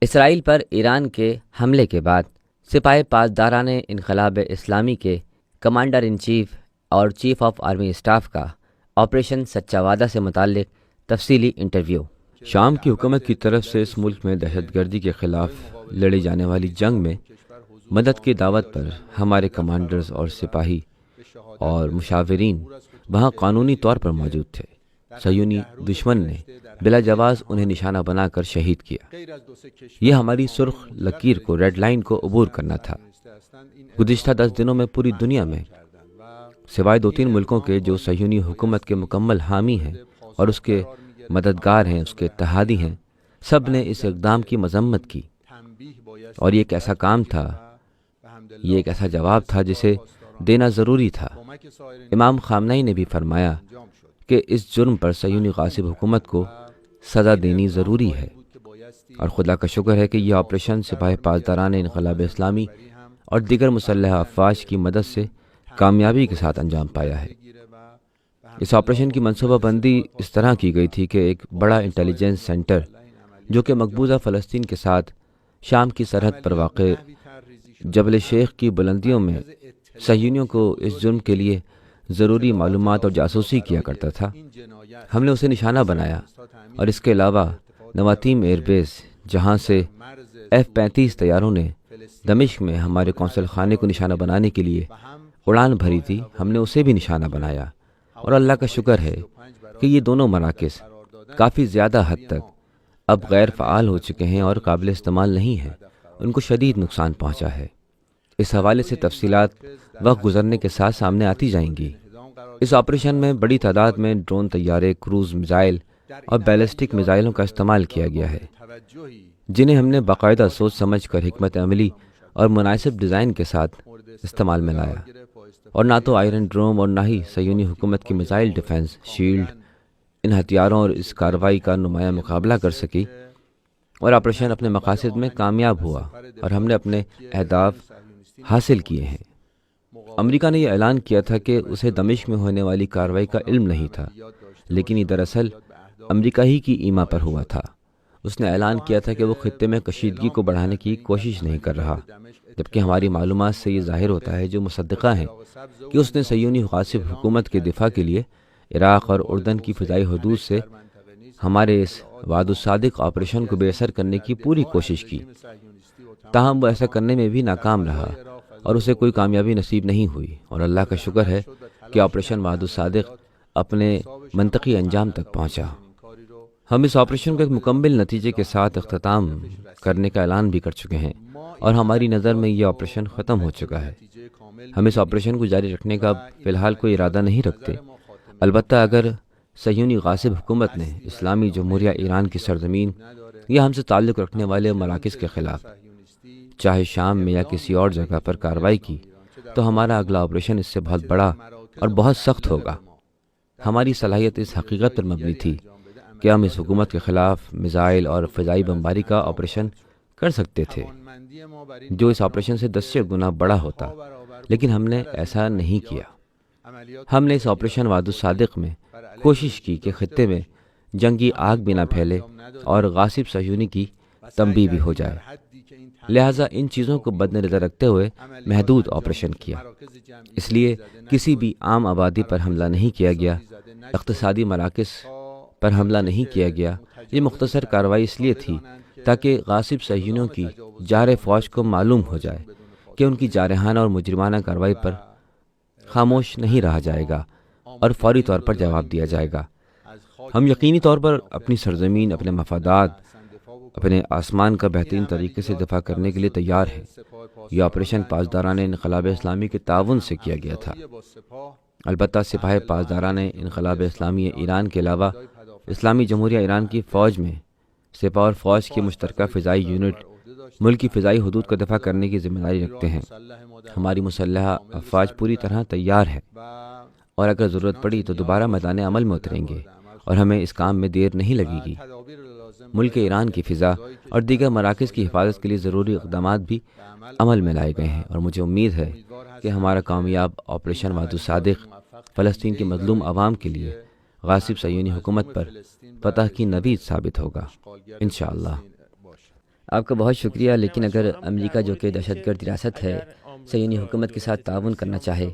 اسرائیل پر ایران کے حملے کے بعد سپاہ پاسداران انقلاب اسلامی کے کمانڈر ان چیف اور چیف آف آرمی اسٹاف کا آپریشن سچا وعدہ سے متعلق تفصیلی انٹرویو۔ شام کی حکومت کی طرف سے اس ملک میں دہشت گردی کے خلاف لڑی جانے والی جنگ میں مدد کی دعوت پر ہمارے کمانڈرز اور سپاہی اور مشاورین وہاں قانونی طور پر موجود تھے۔ صہیونی دشمن نے بلا جواز انہیں نشانہ بنا کر شہید کیا۔ یہ ہماری سرخ لکیر کو، ریڈ لائن کو عبور کرنا تھا۔ گزشتہ 10 دنوں میں پوری دنیا میں سوائے 2-3 ملکوں کے جو صہیونی حکومت کے مکمل حامی ہیں اور اس کے مددگار ہیں، اس کے اتحادی ہیں، سب نے اس اقدام کی مذمت کی، اور یہ ایک ایسا کام تھا، یہ ایک ایسا جواب تھا جسے دینا ضروری تھا۔ امام خامنئی نے بھی فرمایا کہ اس جرم پر صہیونی غاصب حکومت کو سزا دینی ضروری ہے، اور خدا کا شکر ہے کہ یہ آپریشن سپاہ پاسداران انقلاب اسلامی اور دیگر مسلح افواج کی مدد سے کامیابی کے ساتھ انجام پایا ہے۔ اس آپریشن کی منصوبہ بندی اس طرح کی گئی تھی کہ ایک بڑا انٹیلیجنس سینٹر جو کہ مقبوضہ فلسطین کے ساتھ شام کی سرحد پر واقع جبل شیخ کی بلندیوں میں صہیونیوں کو اس جرم کے لیے ضروری معلومات اور جاسوسی کیا کرتا تھا، ہم نے اسے نشانہ بنایا، اور اس کے علاوہ نواتیم ایئر بیس جہاں سے F-35 طیاروں نے دمشق میں ہمارے قونصل خانے کو نشانہ بنانے کے لیے اڑان بھری تھی، ہم نے اسے بھی نشانہ بنایا، اور اللہ کا شکر ہے کہ یہ دونوں مراکز کافی زیادہ حد تک اب غیر فعال ہو چکے ہیں اور قابل استعمال نہیں ہیں، ان کو شدید نقصان پہنچا ہے۔ اس حوالے سے تفصیلات وقت گزرنے کے ساتھ سامنے آتی جائیں گی۔ اس آپریشن میں بڑی تعداد میں ڈرون طیارے، کروز میزائل اور بیلسٹک میزائلوں کا استعمال کیا گیا ہے، جنہیں ہم نے باقاعدہ سوچ سمجھ کر حکمت عملی اور مناسب ڈیزائن کے ساتھ استعمال میں لایا، اور نہ تو آئرن ڈروم اور نہ ہی صہیونی حکومت کی میزائل ڈیفنس شیلڈ ان ہتھیاروں اور اس کارروائی کا نمایاں مقابلہ کر سکی، اور آپریشن اپنے مقاصد میں کامیاب ہوا اور ہم نے اپنے اہداف حاصل کیے ہیں۔ امریکہ نے یہ اعلان کیا تھا کہ اسے دمشق میں ہونے والی کارروائی کا علم نہیں تھا، لیکن یہ دراصل امریکہ ہی کی ایما پر ہوا تھا۔ اس نے اعلان کیا تھا کہ وہ خطے میں کشیدگی کو بڑھانے کی کوشش نہیں کر رہا، جبکہ ہماری معلومات سے یہ ظاہر ہوتا ہے جو مصدقہ ہیں کہ اس نے صہیونی غاصب حکومت کے دفاع کے لیے عراق اور اردن کی فضائی حدود سے ہمارے اس وعد الصادق آپریشن کو بے اثر کرنے کی پوری کوشش کی، تاہم وہ ایسا کرنے میں بھی ناکام رہا اور اسے کوئی کامیابی نصیب نہیں ہوئی، اور اللہ کا شکر ہے کہ آپریشن وعد الصادق اپنے منطقی انجام تک پہنچا۔ ہم اس آپریشن کو ایک مکمل نتیجے کے ساتھ اختتام کرنے کا اعلان بھی کر چکے ہیں، اور ہماری نظر میں یہ آپریشن ختم ہو چکا ہے۔ ہم اس آپریشن کو جاری رکھنے کا فی الحال کوئی ارادہ نہیں رکھتے، البتہ اگر صہیونی غاصب حکومت نے اسلامی جمہوریہ ایران کی سرزمین یا ہم سے تعلق رکھنے والے مراکز کے خلاف چاہے شام میں یا کسی اور جگہ پر کارروائی کی، تو ہمارا اگلا آپریشن اس سے بہت بڑا اور بہت سخت ہوگا۔ ہماری صلاحیت اس حقیقت پر مبنی تھی کہ ہم اس حکومت کے خلاف میزائل اور فضائی بمباری کا آپریشن کر سکتے تھے جو اس آپریشن سے 10 گنا بڑا ہوتا، لیکن ہم نے ایسا نہیں کیا۔ ہم نے اس آپریشن وعد الصادق میں کوشش کی کہ خطے میں جنگی آگ بھی نہ پھیلے اور غاصب صہیونی کی تنبیہ بھی ہو جائے، لہٰذا ان چیزوں کو مد نظر رکھتے ہوئے محدود آپریشن کیا۔ اس لیے کسی بھی عام آبادی پر حملہ نہیں کیا گیا، اقتصادی مراکز پر حملہ نہیں کیا گیا۔ یہ مختصر کارروائی اس لیے تھی تاکہ غاصب صہیونیوں کی جارح فوج کو معلوم ہو جائے کہ ان کی جارحانہ اور مجرمانہ کارروائی پر خاموش نہیں رہا جائے گا اور فوری طور پر جواب دیا جائے گا۔ ہم یقینی طور پر اپنی سرزمین، اپنے مفادات، اپنے آسمان کا بہترین طریقے سے دفاع کرنے کے لیے تیار ہیں۔ یہ آپریشن پاسداران انقلاب اسلامی کے تعاون سے کیا گیا تھا۔ البتہ سپاہ پاسداران انقلاب اسلامی ایران کے علاوہ اسلامی جمہوریہ ایران کی فوج میں سپاہ اور فوج کی مشترکہ فضائی یونٹ ملک کی فضائی حدود کا دفاع کرنے کی ذمہ داری رکھتے ہیں۔ ہماری مسلح افواج پوری طرح تیار ہے، اور اگر ضرورت پڑی تو دوبارہ میدان عمل میں اتریں گے، اور ہمیں اس کام میں دیر نہیں لگے گی۔ ملک ایران کی فضا اور دیگر مراکز کی حفاظت کے لیے ضروری اقدامات بھی عمل میں لائے گئے ہیں، اور مجھے امید ہے کہ ہمارا کامیاب آپریشن وعد الصادق فلسطین کے مظلوم عوام کے لیے غاصب صہیونی حکومت پر فتح کی نوید ثابت ہوگا انشاءاللہ۔ آپ کا بہت شکریہ، لیکن اگر امریکہ جو کہ دہشت گرد ریاست ہے صہیونی حکومت کے ساتھ تعاون کرنا چاہے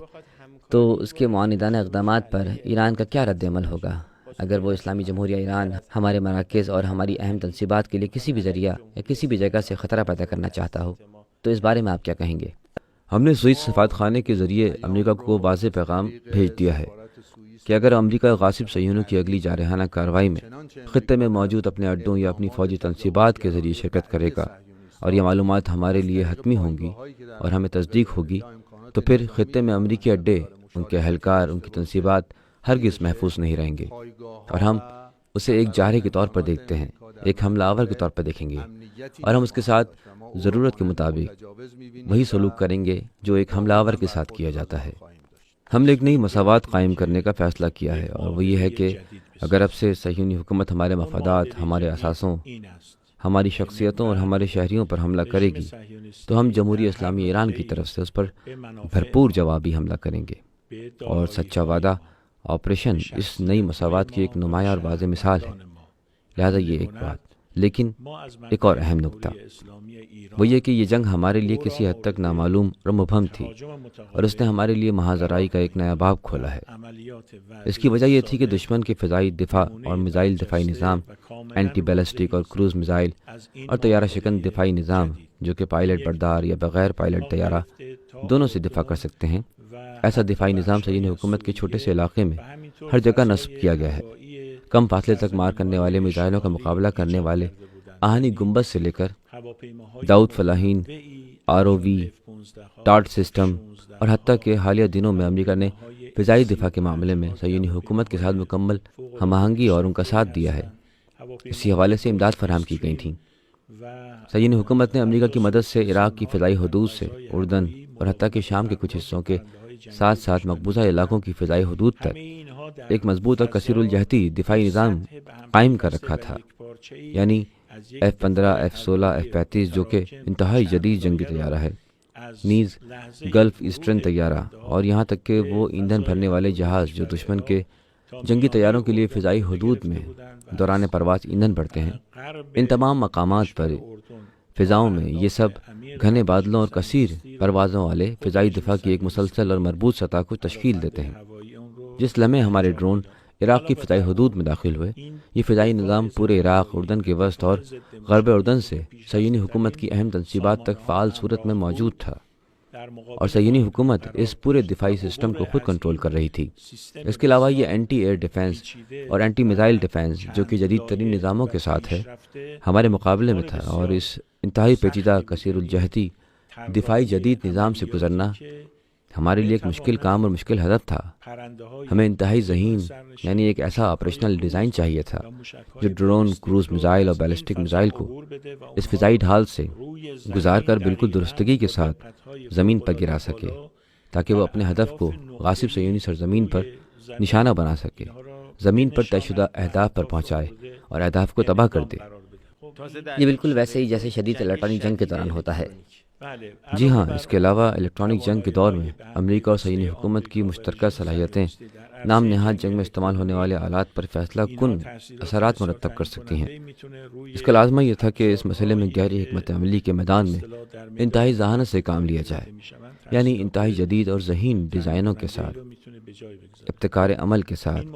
تو اس کے معاندانہ اقدامات پر ایران کا کیا رد عمل ہوگا؟ اگر وہ اسلامی جمہوریہ ایران ہمارے مراکز اور ہماری اہم تنصیبات کے لیے کسی بھی ذریعہ یا کسی بھی جگہ سے خطرہ پیدا کرنا چاہتا ہو تو اس بارے میں آپ کیا کہیں گے؟ ہم نے سوئس سفارت خانے کے ذریعے امریکہ کو واضح پیغام بھیج دیا ہے کہ اگر امریکہ غاصب صہیونیوں کی اگلی جارحانہ کارروائی میں خطے میں موجود اپنے اڈوں یا اپنی فوجی تنصیبات کے ذریعے شرکت کرے گا اور یہ معلومات ہمارے لیے حتمی ہوں گی اور ہمیں تصدیق ہوگی، تو پھر خطے میں امریکی اڈے، ان کے اہلکار، ان کی تنصیبات ہرگز محفوظ نہیں رہیں گے، اور ہم اسے ایک جارحے کے طور پر دیکھتے ہیں، ایک حملہ آور کے طور پر دیکھیں گے، اور ہم اس کے ساتھ ضرورت کے مطابق وہی سلوک کریں گے جو ایک حملہ آور کے ساتھ کیا جاتا ہے۔ ہم نے ایک نئی مساوات قائم کرنے کا فیصلہ کیا ہے، اور وہ یہ ہے کہ اگر اب سے صہیونی حکومت ہمارے مفادات، ہمارے اثاثوں، ہماری شخصیتوں اور ہمارے شہریوں پر حملہ کرے گی تو ہم جمہوریہ اسلامی ایران کی طرف سے اس پر بھرپور جوابی حملہ کریں گے، اور سچا وعدہ آپریشن اس نئی مساوات کی ایک نمایاں اور واضح مثال ہے۔ لہذا یہ ایک بات، لیکن ایک اور اہم نکتہ وہ یہ کہ یہ جنگ ہمارے لیے کسی حد تک نامعلوم اور مبہم تھی، اور اس نے ہمارے لیے محاذرائی کا ایک نیا باب کھولا ہے۔ اس کی وجہ یہ تھی کہ دشمن کے فضائی دفاع اور میزائل دفاعی نظام، اینٹی بیلسٹک اور کروز میزائل اور طیارہ شکن دفاعی نظام جو کہ پائلٹ بردار یا بغیر پائلٹ طیارہ دونوں سے دفاع کر سکتے ہیں، ایسا دفاعی نظام صہیونی حکومت کے چھوٹے سے علاقے میں ہر جگہ نصب کیا گیا ہے۔ کم فاصلے تک مار کرنے والے میزائلوں کا مقابلہ کرنے والے آہنی گنبد سے لے کر داؤد فلاحین، ROV، ٹارٹ سسٹم، اور حتیٰ کہ حالیہ دنوں میں امریکہ نے فضائی دفاع کے معاملے میں صہیونی حکومت کے ساتھ مکمل ہم آہنگی اور ان کا ساتھ دیا ہے۔ اسی حوالے سے امداد فراہم کی گئی تھیں۔ صہیونی حکومت نے امریکہ کی مدد سے عراق کی فضائی حدود سے اردن اور حتیٰ کہ شام کے کچھ حصوں کے ساتھ ساتھ مقبوضہ علاقوں کی فضائی حدود تک ایک مضبوط اور کثیر الجہتی دفاعی نظام قائم کر رکھا تھا، یعنی F-15، F-16، F-35 جو کہ انتہائی جدید جنگی طیارہ ہے، نیز گلف ایسٹرن طیارہ، اور یہاں تک کہ وہ ایندھن بھرنے والے جہاز جو دشمن کے جنگی طیاروں کے لیے فضائی حدود میں دوران پرواز ایندھن بھرتے ہیں۔ ان تمام مقامات پر فضاؤں میں یہ سب گھنے بادلوں اور کثیر پروازوں والے فضائی دفاع کی ایک مسلسل اور مربوط سطح کو تشکیل دیتے ہیں۔ جس لمحے ہمارے ڈرون عراق کی فضائی حدود میں داخل ہوئے، یہ فضائی نظام پورے عراق، اردن کے وسط اور غرب اردن سے صہیونی حکومت کی اہم تنصیبات تک فعال صورت میں موجود تھا، اور صہیونی حکومت اس پورے دفاعی سسٹم کو خود کنٹرول کر رہی تھی۔ اس کے علاوہ یہ اینٹی ایئر ڈیفنس اور اینٹی میزائل ڈیفنس جو کہ جدید ترین نظاموں کے ساتھ ہے، ہمارے مقابلے میں تھا، اور اس انتہائی پیچیدہ کثیر الجہتی دفاعی جدید نظام سے گزرنا ہمارے لیے ایک مشکل کام اور مشکل ہدف تھا۔ ہمیں انتہائی ذہین، یعنی ایک ایسا آپریشنل ڈیزائن چاہیے تھا جو ڈرون، کروز میزائل اور بیلسٹک میزائل کو اس فضائی ڈھال سے گزار کر بالکل درستگی کے ساتھ زمین پر گرا سکے، تاکہ وہ اپنے ہدف کو غاصب صہیونی سرزمین پر نشانہ بنا سکے، زمین پر طے شدہ اہداف پر پہنچائے اور اہداف کو تباہ کر دے۔ یہ بالکل ویسے ہی جیسے شدید الیکٹرانک جنگ کے دوران ہوتا ہے۔ جی ہاں، اس کے علاوہ الیکٹرانک جنگ کے دور میں امریکہ اور صہیونی حکومت کی مشترکہ صلاحیتیں نام نہاد جنگ میں استعمال ہونے والے آلات پر فیصلہ کن اثرات مرتب کر سکتی ہیں۔ اس کا لازمہ یہ تھا کہ اس مسئلے میں گہری حکمت عملی کے میدان میں انتہائی ذہانت سے کام لیا جائے، یعنی انتہائی جدید اور ذہین ڈیزائنوں کے ساتھ، ابتکار عمل کے ساتھ،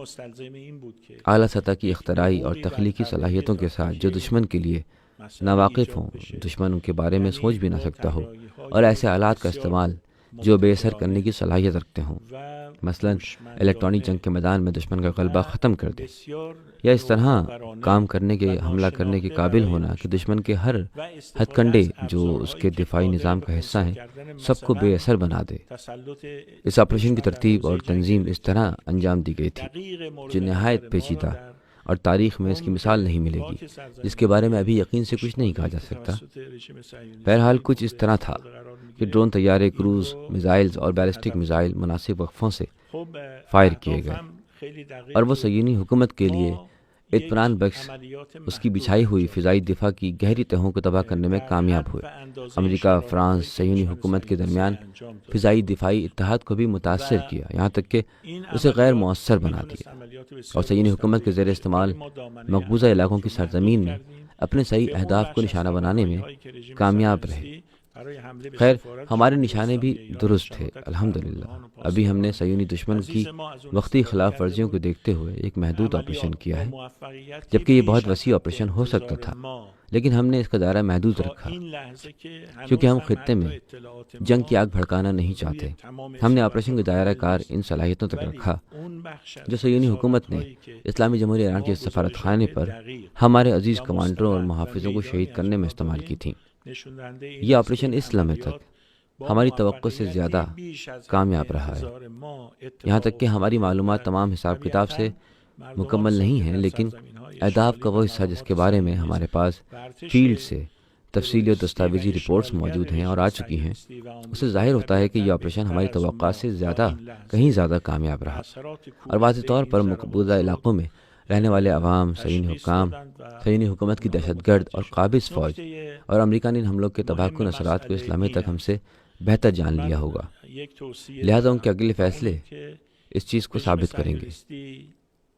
اعلیٰ سطح کی اختراعی اور تخلیقی صلاحیتوں کے ساتھ جو دشمن کے لیے ناواقف ہوں، دشمن ان کے بارے میں سوچ بھی نہ سکتا ہو، اور ایسے آلات کا استعمال جو بے اثر کرنے کی صلاحیت رکھتے ہوں، مثلا الیکٹرانک جنگ کے میدان میں دشمن کا غلبہ ختم کر دے، یا اس طرح کام کرنے کے، حملہ کرنے کے قابل ہونا کہ دشمن کے ہر ہتھ کنڈے جو اس کے دفاعی نظام کا حصہ ہیں سب کو بے اثر بنا دے۔ اس آپریشن کی ترتیب اور تنظیم اس طرح انجام دی گئی تھی جو نہایت پیچیدہ، اور تاریخ میں اس کی مثال نہیں ملے گی، جس کے بارے میں ابھی یقین سے کچھ نہیں کہا جا سکتا۔ بہرحال کچھ اس طرح تھا کہ ڈرون طیارے، کروز میزائلز اور بیلسٹک میزائل مناسب وقفوں سے فائر کیے گئے، اور وہ صہیونی حکومت کے لیے اطمینان بخش اس کی بچھائی ہوئی فضائی دفاع کی گہری تہوں کو تباہ کرنے میں کامیاب ہوئے۔ امریکہ، فرانس، صہیونی حکومت کے درمیان فضائی دفاعی اتحاد کو بھی متاثر کیا، یہاں تک کہ اسے غیر مؤثر بنا دیا، اور صہیونی حکومت کے زیر استعمال مقبوضہ علاقوں کی سرزمین میں اپنے صحیح اہداف کو نشانہ بنانے میں کامیاب رہے۔ خیر، ہمارے نشانے بھی درست تھے الحمدللہ۔ ابھی ہم نے صہیونی دشمن کی وقتی خلاف ورزیوں کو دیکھتے ہوئے ایک محدود آپریشن کیا ہے، جبکہ یہ بہت وسیع آپریشن ہو سکتا تھا، لیکن ہم نے اس کا دائرہ محدود رکھا کیونکہ ہم خطے میں جنگ کی آگ بھڑکانا نہیں چاہتے۔ ہم نے آپریشن کا دائرہ کار ان صلاحیتوں تک رکھا جو صہیونی حکومت نے اسلامی جمہوریہ ایران کے سفارت خانے پر ہمارے عزیز کمانڈروں اور محافظوں کو شہید کرنے میں استعمال کی تھیں۔ یہ آپریشن اس لمحے تک ہماری توقع سے زیادہ کامیاب رہا ہے، یہاں تک کہ ہماری معلومات تمام حساب کتاب سے مکمل نہیں ہیں، لیکن اہداف کا وہ حصہ جس کے بارے میں ہمارے پاس فیلڈ سے تفصیلی اور دستاویزی رپورٹس موجود ہیں اور آ چکی ہیں، اس سے ظاہر ہوتا ہے کہ یہ آپریشن ہماری توقعات سے کہیں زیادہ کامیاب رہا، اور واضح طور پر مقبوضہ علاقوں میں رہنے والے عوام، صہیونی حکام، صہیونی حکومت کی دہشت گرد اور قابض فوج اور امریکہ نے ان حملوں کے تباہ کن اثرات کو اس لمحے تک ہم سے بہتر جان لیا ہوگا، لہذا ان کے اگلے فیصلے اس چیز کو ثابت کریں گے۔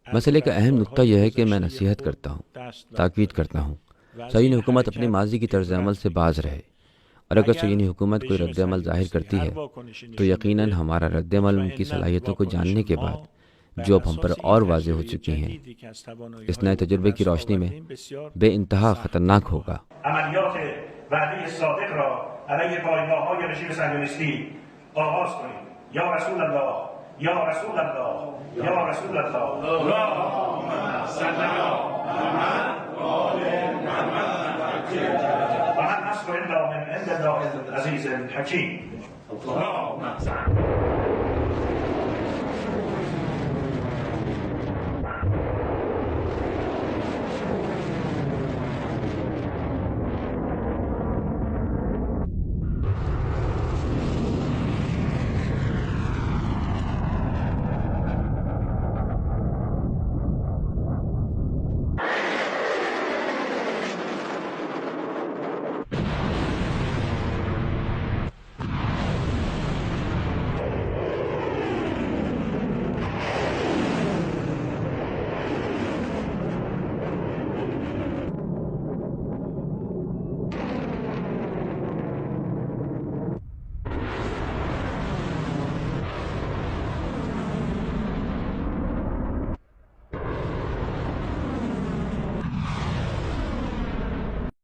مسئلے کا اہم نقطہ یہ ہے کہ میں نصیحت کرتا ہوں، تاکید کرتا ہوں، صہیونی حکومت اپنے ماضی کی طرز عمل سے باز رہے، اور اگر صہیونی حکومت کوئی رد عمل ظاہر کرتی ہے تو یقیناً ہمارا رد عمل ان کی صلاحیتوں کو جاننے کے بعد جو اب ہم پر اور واضح ہو چکی ہیں، اس نئے تجربے کی روشنی میں بے انتہا خطرناک ہوگا۔ عملیات وعده صادق را علیه پایگاه‌های رژیم صهیونیستی آغاز کنید. یا رسول الله، یا رسول الله، یا رسول الله. اللهم صل علی محمد و آل محمد و من نصر الا من عند الله العزیز الحکیم. اللهم صل